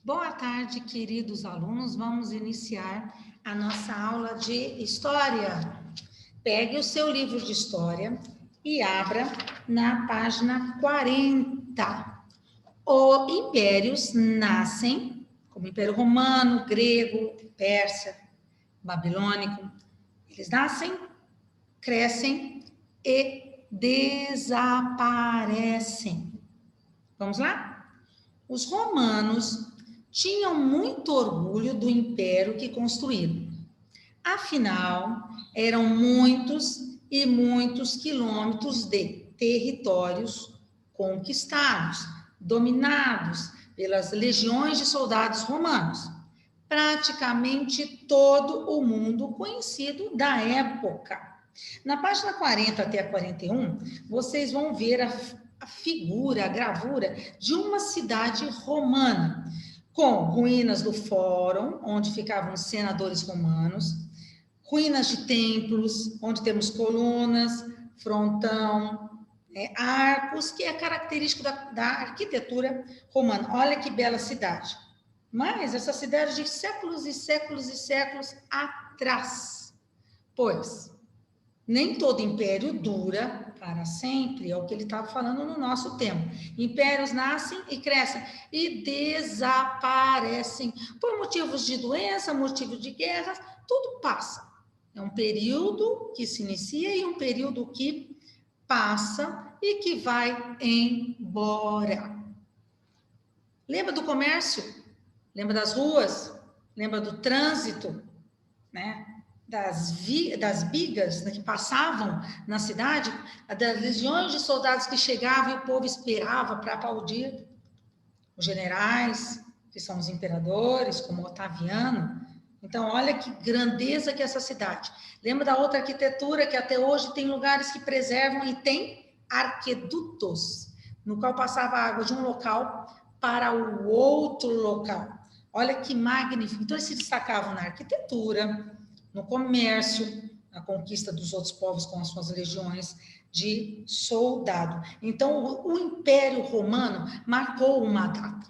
Boa tarde, queridos alunos. Vamos iniciar a nossa aula de História. Pegue o seu livro de História e abra na página 40. Os impérios nascem, como Império Romano, Grego, Persa, Babilônico. Eles nascem, crescem e desaparecem. Vamos lá? Os romanos tinham muito orgulho do império que construíram. Afinal, eram muitos e muitos quilômetros de territórios conquistados, dominados pelas legiões de soldados romanos. Praticamente todo o mundo conhecido da época. Na página 40 até a 41, vocês vão ver a figura, a gravura de uma cidade romana, com ruínas do fórum, onde ficavam os senadores romanos, ruínas de templos, onde temos colunas, frontão, arcos, que é característico da arquitetura romana. Olha que bela cidade. Mas essa cidade de séculos e séculos e séculos atrás. Pois nem todo império dura para sempre, é o que ele estava falando no nosso tempo. Impérios nascem e crescem e desaparecem por motivos de doença, motivos de guerras, tudo passa. É um período que se inicia e um período que passa e que vai embora. Lembra do comércio? Lembra das ruas? Lembra do trânsito? Né? Das bigas, né, que passavam na cidade, das legiões de soldados que chegavam e o povo esperava para aplaudir. Os generais, que são os imperadores, como Otaviano. Então, olha que grandeza que é essa cidade. Lembra da outra arquitetura que até hoje tem lugares que preservam e tem arquedutos, no qual passava a água de um local para o outro local. Olha que magnífico. Então, eles se destacavam na arquitetura, no comércio, na conquista dos outros povos com as suas legiões de soldado. Então, o Império Romano marcou uma data,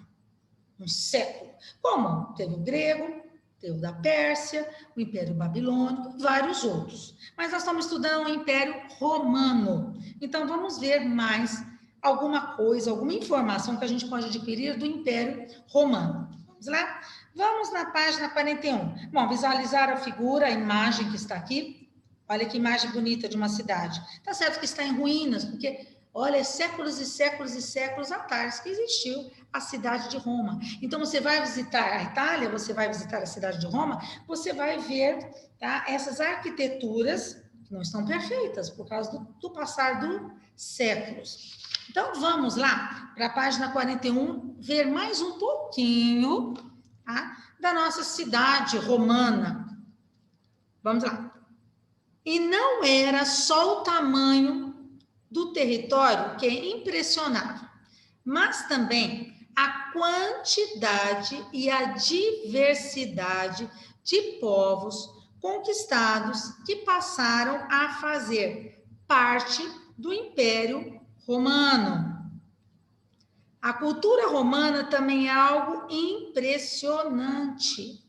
um século. Como? Teve o grego, teve o da Pérsia, o Império Babilônico, vários outros. Mas nós estamos estudando o Império Romano. Então, vamos ver mais alguma coisa, alguma informação que a gente pode adquirir do Império Romano. Vamos lá? Vamos na página 41. Bom, visualizar a figura, a imagem que está aqui. Olha que imagem bonita de uma cidade. Tá certo que está em ruínas, porque, olha, séculos e séculos e séculos atrás que existiu a cidade de Roma. Então, você vai visitar a Itália, você vai visitar a cidade de Roma, você vai ver, tá, essas arquiteturas que não estão perfeitas por causa do passar dos séculos. Então, vamos lá para a página 41, ver mais um pouquinho, tá, da nossa cidade romana. Vamos lá. E não era só o tamanho do território que impressionava, mas também a quantidade e a diversidade de povos conquistados que passaram a fazer parte do Império Romano. A cultura romana também é algo impressionante.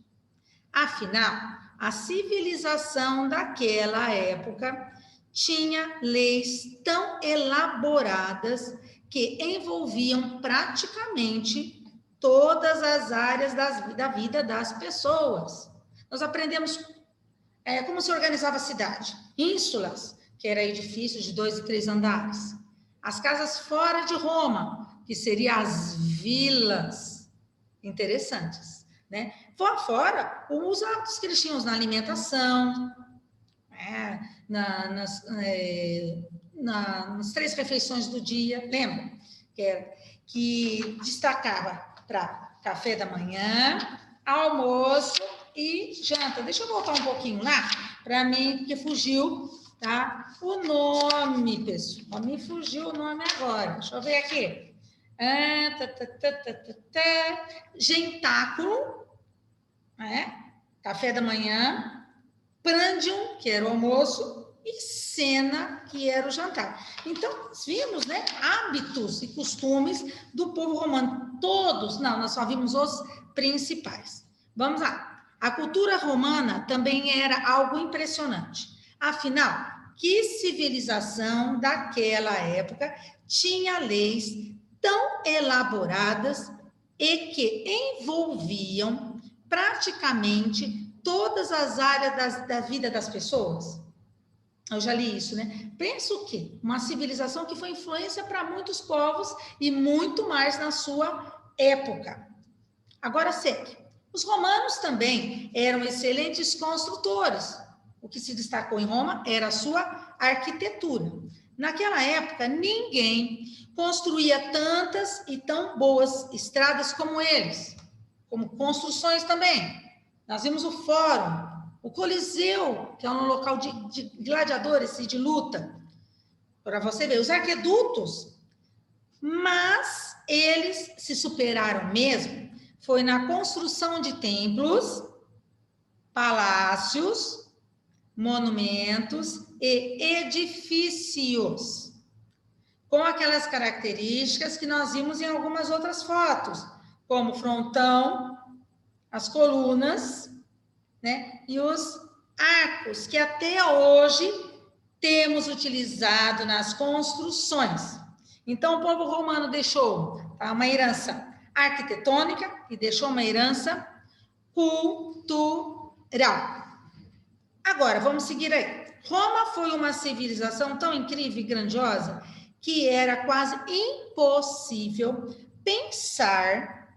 Afinal, a civilização daquela época tinha leis tão elaboradas que envolviam praticamente todas as áreas da vida das pessoas. Nós aprendemos como se organizava a cidade. Ínsulas, que era edifícios de 2 e 3 andares. As casas fora de Roma, que seriam as vilas. Interessantes, né? Fora os hábitos que eles tinham na alimentação, nas 3 refeições do dia, lembra? Que destacava para café da manhã, almoço e janta. Deixa eu voltar um pouquinho lá, para mim, que fugiu, tá? O nome, pessoal. Me fugiu o nome agora. Deixa eu ver aqui. Gentáculo, café da manhã, prandium, que era o almoço, e cena, que era o jantar. Então, nós vimos, né, hábitos e costumes do povo romano. Todos, não, nós só vimos os principais. Vamos lá. A cultura romana também era algo impressionante. Afinal, que civilização daquela época tinha leis tão elaboradas e que envolviam praticamente todas as áreas da vida das pessoas? Eu já li isso, né? Pensa o quê? Uma civilização que foi influência para muitos povos e muito mais na sua época. Agora, segue. Os romanos também eram excelentes construtores. O que se destacou em Roma era a sua arquitetura. Naquela época, ninguém construía tantas e tão boas estradas como eles, como construções também. Nós vimos o Fórum, o Coliseu, que é um local de gladiadores e de luta, para você ver, os aquedutos, mas eles se superaram mesmo, foi na construção de templos, palácios, monumentos e edifícios, com aquelas características que nós vimos em algumas outras fotos, como o frontão, as colunas, né, e os arcos, que até hoje temos utilizado nas construções. Então, o povo romano deixou uma herança arquitetônica e deixou uma herança cultural. Agora, vamos seguir aí. Roma foi uma civilização tão incrível e grandiosa que era quase impossível pensar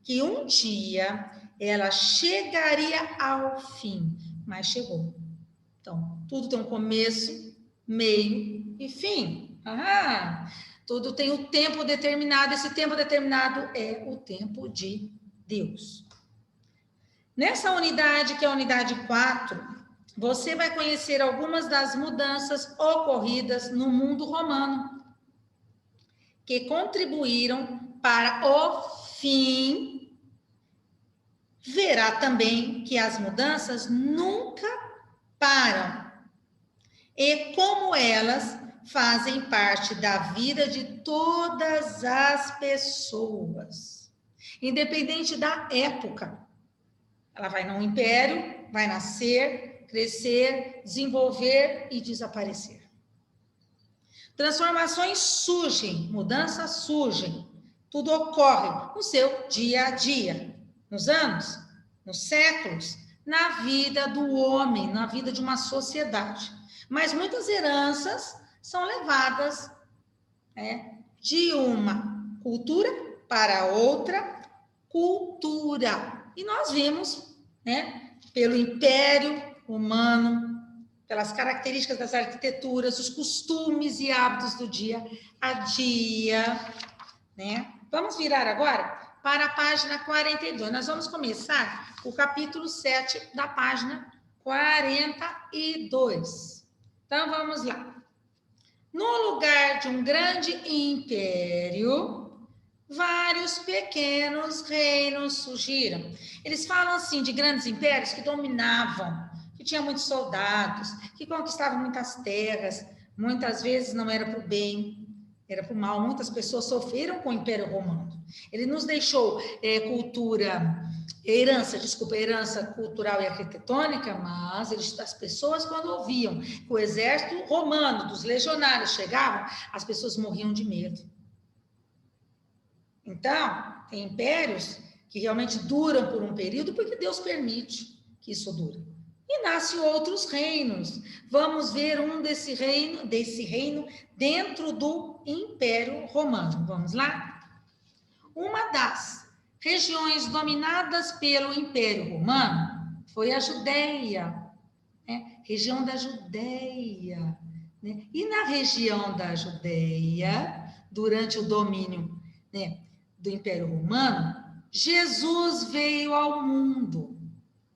que um dia ela chegaria ao fim, mas chegou. Então, tudo tem um começo, meio e fim. Tudo tem um tempo determinado, esse tempo determinado é o tempo de Deus. Nessa unidade, que é a unidade 4, você vai conhecer algumas das mudanças ocorridas no mundo romano, que contribuíram para o fim. Verá também que as mudanças nunca param e como elas fazem parte da vida de todas as pessoas, independente da época. Ela vai num império, vai nascer, crescer, desenvolver e desaparecer. Transformações surgem, mudanças surgem, tudo ocorre no seu dia a dia, nos anos, nos séculos, na vida do homem, na vida de uma sociedade. Mas muitas heranças são levadas, de uma cultura para outra cultura. E nós vimos, pelo Império Romano, pelas características das arquiteturas, os costumes e hábitos do dia a dia, Vamos virar agora para a página 42. Nós vamos começar o capítulo 7 da página 42. Então, vamos lá. No lugar de um grande império, vários pequenos reinos surgiram. Eles falam assim de grandes impérios que dominavam, que tinham muitos soldados, que conquistavam muitas terras, muitas vezes não era para o bem, era para o mal. Muitas pessoas sofreram com o Império Romano. Ele nos deixou herança cultural e arquitetônica, mas as pessoas, quando ouviam que o exército romano, dos legionários, chegavam, as pessoas morriam de medo. Então, tem impérios que realmente duram por um período, porque Deus permite que isso dure. E nascem outros reinos. Vamos ver desse reino dentro do Império Romano. Vamos lá? Uma das regiões dominadas pelo Império Romano foi a Judéia, região da Judéia. E na região da Judéia, durante o domínio do Império Romano, Jesus veio ao mundo.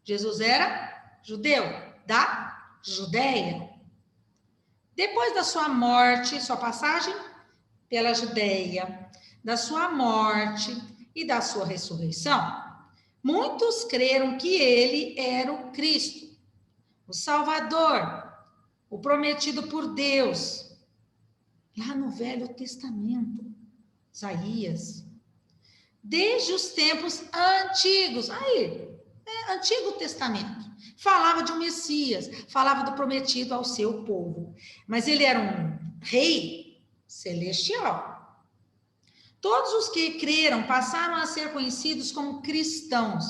Jesus era judeu, da Judéia. Depois da sua morte, sua passagem pela Judéia, da sua morte e da sua ressurreição, muitos creram que ele era o Cristo, o Salvador, o prometido por Deus, lá no Velho Testamento, Isaías, desde os tempos antigos, Antigo Testamento, falava de um Messias, falava do prometido ao seu povo, mas ele era um rei celestial. Todos os que creram passaram a ser conhecidos como cristãos,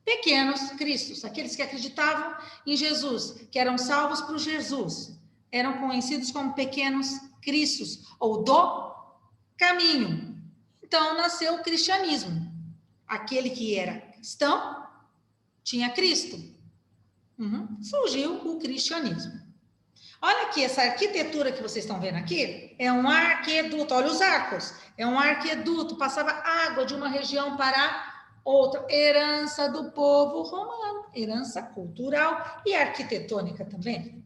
pequenos cristos, aqueles que acreditavam em Jesus, que eram salvos por Jesus, eram conhecidos como pequenos cristos, ou do caminho. Então, nasceu o cristianismo. Aquele que era cristão tinha Cristo. Surgiu o cristianismo. Olha aqui, essa arquitetura que vocês estão vendo aqui é um arqueduto. Olha os arcos. É um arqueduto. Passava água de uma região para outra. Herança do povo romano. Herança cultural e arquitetônica também.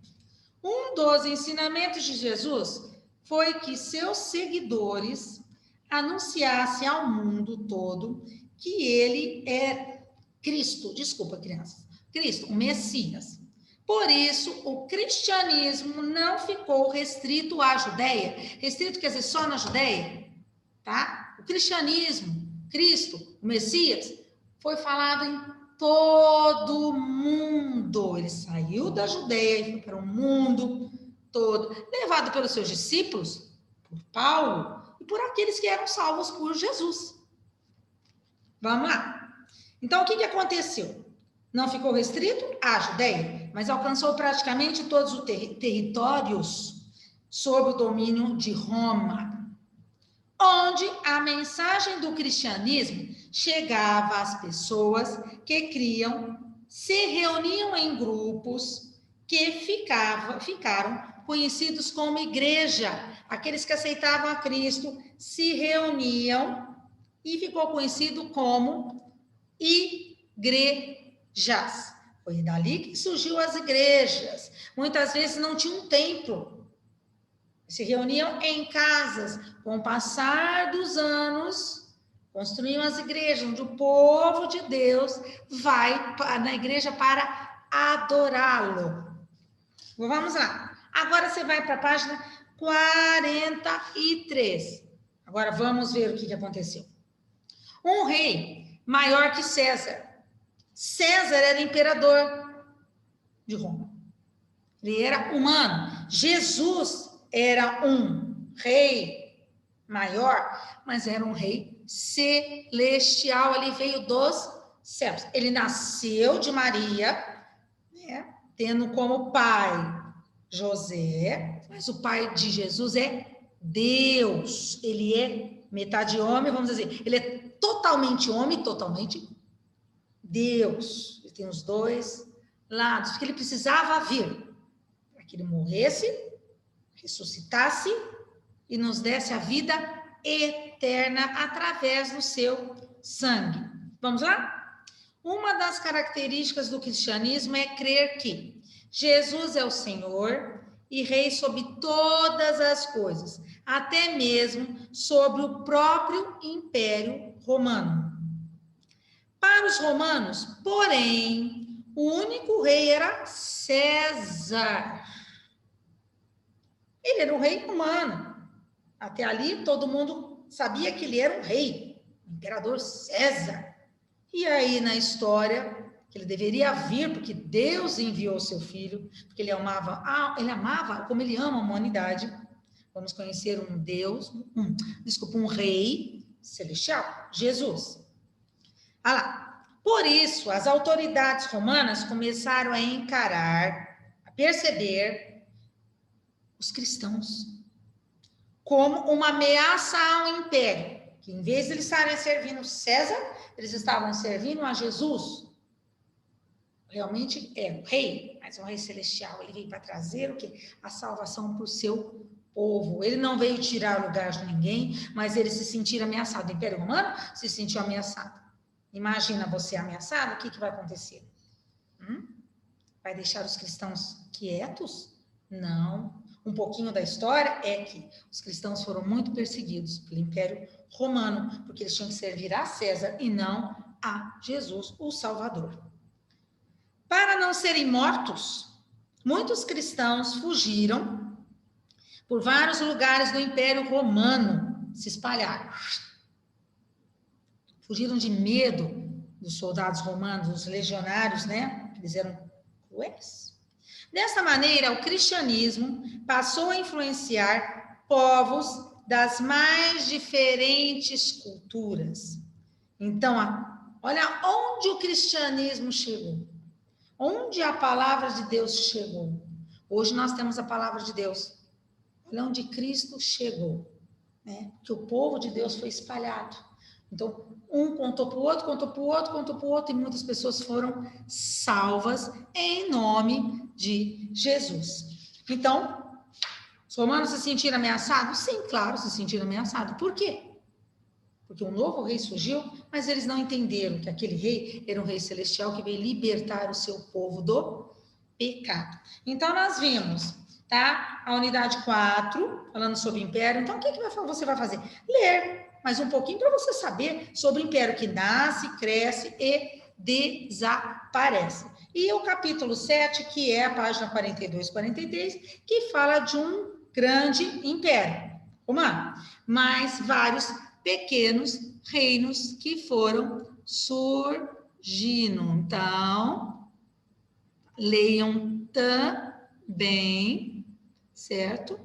Um dos ensinamentos de Jesus foi que seus seguidores anunciassem ao mundo todo que ele é Cristo. Desculpa, crianças. Cristo, o Messias. Por isso, o cristianismo não ficou restrito à Judéia. Restrito quer dizer só na Judéia, tá? O cristianismo, Cristo, o Messias, foi falado em todo o mundo. Ele saiu da Judéia e foi para o mundo todo, levado pelos seus discípulos, por Paulo e por aqueles que eram salvos por Jesus. Vamos lá. Então, o que aconteceu? Não ficou restrito à Judéia, mas alcançou praticamente todos os territórios sob o domínio de Roma, onde a mensagem do cristianismo chegava às pessoas que criam, se reuniam em grupos que ficaram conhecidos como igreja. Aqueles que aceitavam a Cristo se reuniam e ficou conhecido como igrejas. Foi dali que surgiu as igrejas. Muitas vezes não tinha um templo. Se reuniam em casas. Com o passar dos anos, construíam as igrejas, onde o povo de Deus vai na igreja para adorá-lo. Vamos lá. Agora você vai para a página 43. Agora vamos ver o que aconteceu. Um rei maior que César. César era imperador de Roma. Ele era humano. Jesus era um rei maior, mas era um rei celestial. Ele veio dos céus. Ele nasceu de Maria, né, tendo como pai José, mas o pai de Jesus é Deus. Ele é metade homem, vamos dizer. Ele é totalmente homem, totalmente Deus. Ele tem os dois lados, porque ele precisava vir para que ele morresse, ressuscitasse e nos desse a vida eterna através do seu sangue. Vamos lá? Uma das características do cristianismo é crer que Jesus é o Senhor e Rei sobre todas as coisas, até mesmo sobre o próprio Império Romano. Para os romanos, porém, o único rei era César. Ele era um rei humano. Até ali, todo mundo sabia que ele era um rei, o imperador César. E aí, na história, que ele deveria vir, porque Deus enviou seu filho, porque ele amava como ele ama a humanidade. Vamos conhecer um rei celestial, Jesus. Olha lá. Por isso, as autoridades romanas começaram a perceber os cristãos como uma ameaça ao império, que em vez de eles estarem servindo César, eles estavam servindo a Jesus. Realmente é um rei, mas um rei celestial. Ele veio para trazer o quê? A salvação para o seu povo. Ele não veio tirar o lugar de ninguém, mas ele se sentiu ameaçado. O Império Romano se sentiu ameaçado. Imagina você ameaçado, o que vai acontecer? Vai deixar os cristãos quietos? Não. Um pouquinho da história é que os cristãos foram muito perseguidos pelo Império Romano, porque eles tinham que servir a César e não a Jesus, o Salvador. Para não serem mortos, muitos cristãos fugiram por vários lugares do Império Romano, se espalharam. Fugiram de medo dos soldados romanos, dos legionários, né? Eles eram cruéis. Dessa maneira, o cristianismo passou a influenciar povos das mais diferentes culturas. Então, olha onde o cristianismo chegou. Onde a palavra de Deus chegou. Hoje nós temos a palavra de Deus. Olha onde Cristo chegou. Né? Que o povo de Deus foi espalhado. Então, um contou para o outro, contou para o outro, contou para o outro, e muitas pessoas foram salvas em nome de Jesus. Então, os romanos se sentiram ameaçados? Sim, claro, se sentiram ameaçados. Por quê? Porque um novo rei surgiu, mas eles não entenderam que aquele rei era um rei celestial que veio libertar o seu povo do pecado. Então, nós vimos, tá? A unidade 4, falando sobre império. Então, o que você vai fazer? Ler mais um pouquinho para você saber sobre o império que nasce, cresce e desaparece. E o capítulo 7, que é a página 42, 43, que fala de um grande império romano, mas vários pequenos reinos que foram surgindo. Então, leiam também, certo?